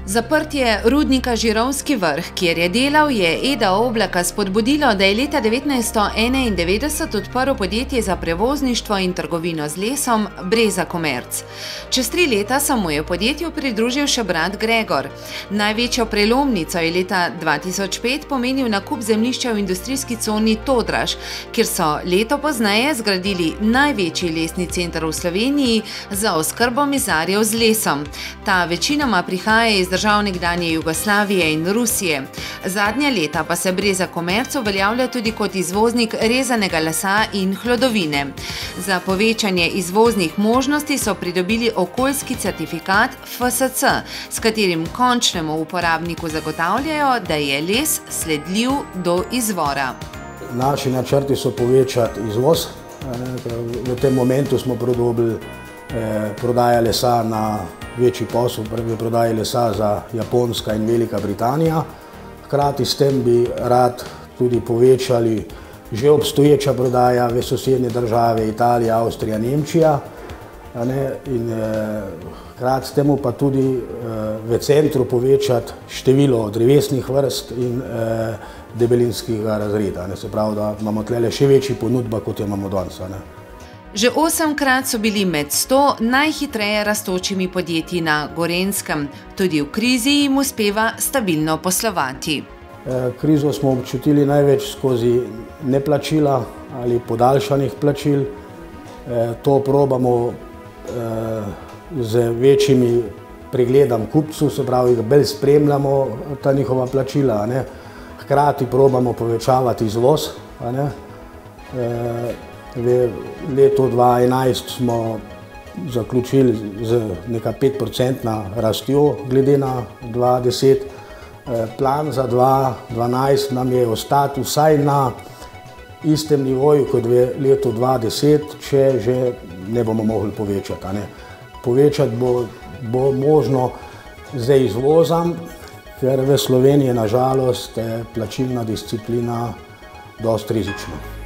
Zaprtje rudnika Žirovski vrh, kjer je delal, je Eda Oblaka spodbudilo, da je leta 1991 odprl podjetje za prevozništvo in trgovino z lesom Breza Komerc. Čez 3 leta se mu je v podjetju pridružil še brat Gregor. Največjo prelomnico je leta 2005 pomenil nakup zemljišča v industrijski coni Todraž, kjer so leto pozneje zgradili največji lesni center v Sloveniji za oskrbo mizarjev z lesom. Ta večinoma prihaja iz držav nekdanje Jugoslavije in Rusije. Zadnja leta pa se Breza Komerc uveljavlja tudi kot izvoznik rezanega lesa in hlodovine. Za povečanje izvoznih možnosti so pridobili okoljski certifikat FSC, s katerim končnemu uporabniku zagotavljajo, da je les sledljiv do izvora. Naši načrti so povečati izvoz. V tem momentu smo pridobili prodaja lesa na večji posel, prodaja lesa za Japonska in Velika Britanija. Hkrati s tem bi rad tudi povečali že obstoječa prodaja v sosednje države Italija, Avstrija, Nemčija. In hkrati s temu pa tudi v centru povečati število drevesnih vrst in debelinskega razreda. Se pravi, da imamo tukaj še večji ponudba, kot jo imamo danes. Že 8-krat so bili med 100 najhitreje rastočimi podjetji na Gorenjskem. Tudi v krizi jim uspeva stabilno poslovati. Krizo smo občutili največ skozi neplačila ali podaljšanih plačil. To probamo z večjimi pregledom kupcev, se pravi, da bolj spremljamo ta njihova plačila. Hkrati probamo povečavati izvoz. V letu 2011 smo zaključili z neka 5% rastjo glede na 2010. Plan za 2012 nam je ostati vsaj na istem nivoju kot v letu 2010, če že ne bomo mogli povečati. Povečati bo možno z izvozom, ker v Sloveniji je na žalost plačilna disciplina dosti rizična.